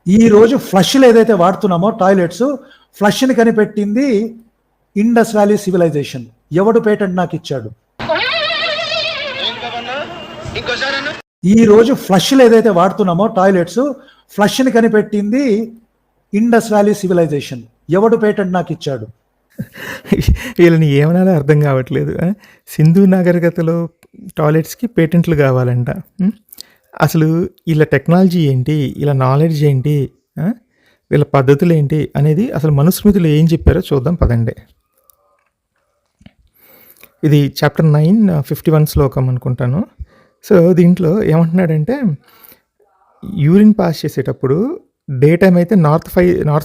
ఈరోజు ఫ్లష్లు ఏదైతే వాడుతున్నామో టాయిలెట్స్, ఫ్లష్ని కనిపెట్టింది ఇండస్ వ్యాలీ సివిలైజేషన్. ఎవడు పేటెంట్ నాకు ఇచ్చాడు? ఈరోజు ఫ్లష్లు ఏదైతే వాడుతున్నామో టాయిలెట్స్, ఫ్లష్ని కనిపెట్టింది ఇండస్ వ్యాలీ సివిలైజేషన్. ఎవడు పేటెంట్ నాకు ఇచ్చాడు? వీళ్ళని ఏమనాలో అర్థం కావట్లేదు. సింధు నాగరికతలో టాయిలెట్స్కి పేటెంట్లు కావాలంట. అసలు వీళ్ళ టెక్నాలజీ ఏంటి, వీళ్ళ నాలెడ్జ్ ఏంటి, వీళ్ళ పద్ధతులు ఏంటి అనేది అసలు మనుస్మృతిలో ఏం చెప్పారో చూద్దాం పదండి. ఇది చాప్టర్ 9 51 శ్లోకం అనుకుంటాను. సో దీంట్లో ఏమంటున్నాడంటే, యూరిన్ పాస్ చేసేటప్పుడు డే టైం అయితే నార్త్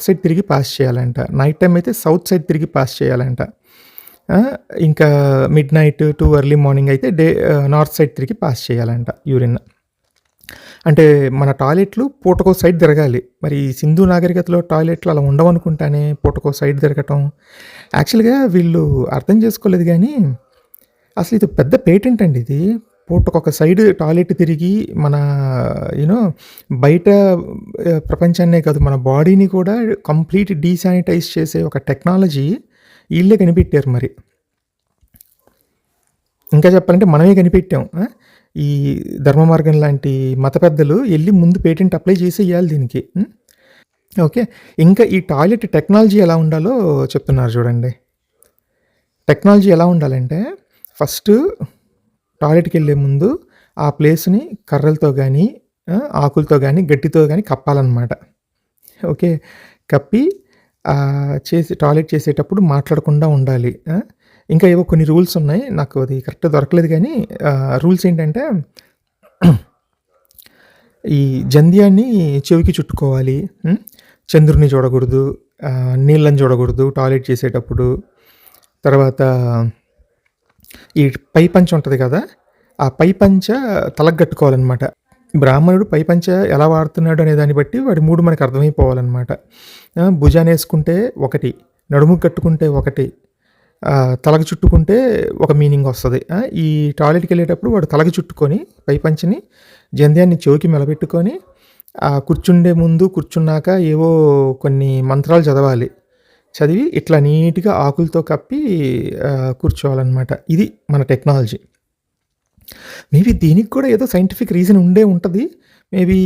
సైడ్ తిరిగి పాస్ చేయాలంట, నైట్ టైం అయితే సౌత్ సైడ్ తిరిగి పాస్ చేయాలంట, ఇంకా mid night to early morning అయితే నార్త్ సైడ్ తిరిగి పాస్ చేయాలంట యూరిన్. అంటే మన టాయిలెట్లు పూటకో సైడ్ తిరగాలి. మరి సింధు నాగరికతలో టాయిలెట్లు అలా ఉండవనుకుంటానే, పూటకో సైడ్ తిరగటం. యాక్చువల్గా వీళ్ళు అర్థం చేసుకోలేదు, కానీ అసలు ఇది పెద్ద పేటెంట్ అండి. ఇది పూటకొక సైడ్ టాయిలెట్ తిరిగి మన బయట ప్రపంచాన్నే కాదు, మన బాడీని కూడా కంప్లీట్ డీశానిటైజ్ చేసే ఒక టెక్నాలజీ వీళ్ళే కనిపెట్టారు. మరి ఇంకా చెప్పాలంటే మనమే కనిపెట్టాం. ఈ ధర్మ మార్గం లాంటి మత పెద్దలు వెళ్ళి ముందు పేటెంట్ అప్లై చేసి ఇవ్వాలి దీనికి. ఓకే, ఇంకా ఈ టాయిలెట్ టెక్నాలజీ ఎలా ఉండాలో చెప్తున్నారు చూడండి. టెక్నాలజీ ఎలా ఉండాలంటే, ఫస్ట్ టాయిలెట్కి వెళ్ళే ముందు ఆ ప్లేస్ని కర్రలతో కానీ ఆకులతో కానీ గట్టితో కానీ కప్పాలన్నమాట. ఓకే, కప్పి టాయిలెట్ చేసేటప్పుడు మాట్లాడకుండా ఉండాలి. ఇంకా ఏవో కొన్ని రూల్స్ ఉన్నాయి, నాకు అది కరెక్ట్గా దొరకలేదు, కానీ రూల్స్ ఏంటంటే, ఈ జంధ్యాన్ని చెవికి చుట్టుకోవాలి, చంద్రుని చూడకూడదు, నీళ్ళని చూడకూడదు టాయిలెట్ చేసేటప్పుడు. తర్వాత ఈ పై పంచ ఉంటుంది కదా, ఆ పై పంచ తలకు కట్టుకోవాలన్నమాట. బ్రాహ్మణుడు పై పంచ ఎలా వాడుతున్నాడు అనే దాన్ని బట్టి వాడి మూడు మనకు అర్థమైపోవాలన్నమాట. భుజాన్ని వేసుకుంటే ఒకటి, నడుము కట్టుకుంటే ఒకటి, తలకు చుట్టుకుంటే ఒక మీనింగ్ వస్తుంది. ఈ టాయిలెట్కి వెళ్ళేటప్పుడు వాడు తలకు చుట్టుకొని పై పంచని జంధ్యాన్ని చెవికి మెలబెట్టుకొని కూర్చుండే ముందు కూర్చున్నాక ఏవో కొన్ని మంత్రాలు చదవాలి. చదివి ఇట్లా నీట్గా ఆకులతో కప్పి కూర్చోవాలన్నమాట. ఇది మన టెక్నాలజీ. మేబీ దీనికి కూడా ఏదో సైంటిఫిక్ రీజన్ ఉండే ఉంటుంది. మేబీ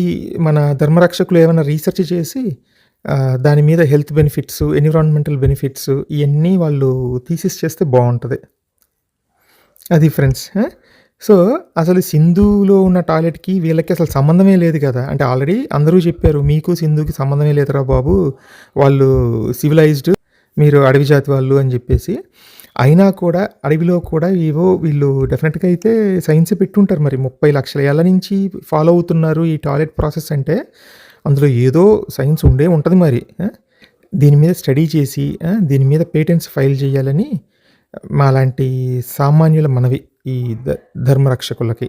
మన ధర్మరక్షకులు ఏమైనా రీసెర్చ్ చేసి దాని మీద హెల్త్ బెనిఫిట్స్, ఎన్విరాన్మెంటల్ బెనిఫిట్స్ ఇవన్నీ వాళ్ళు థీసిస్ చేస్తే బాగుంటుంది. అది ఫ్రెండ్స్. సో అసలు సింధులో ఉన్న టాయిలెట్కి వీళ్ళకి అసలు సంబంధమే లేదు కదా. అంటే ఆల్రెడీ అందరూ చెప్పారు, మీకు సింధుకి సంబంధమే లేదురా బాబు, వాళ్ళు సివిలైజ్డ్, మీరు అడవి జాతి వాళ్ళు అని చెప్పేసి. అయినా కూడా అడవిలో కూడా ఏవో వీళ్ళు డెఫినెట్గా అయితే సైన్స్ పెట్టుంటారు. మరి 30 లక్షల ఏళ్ళ నుంచి ఫాలో అవుతున్నారు ఈ టాయిలెట్ ప్రాసెస్ అంటే, అందులో ఏదో సైన్స్ ఉండే ఉంటుంది మరి. దీని మీద స్టడీ చేసి దీని మీద పేటెంట్స్ ఫైల్ చేయాలని మాలాంటి సామాన్యుల మనవి ఈ ధర్మరక్షకులకి.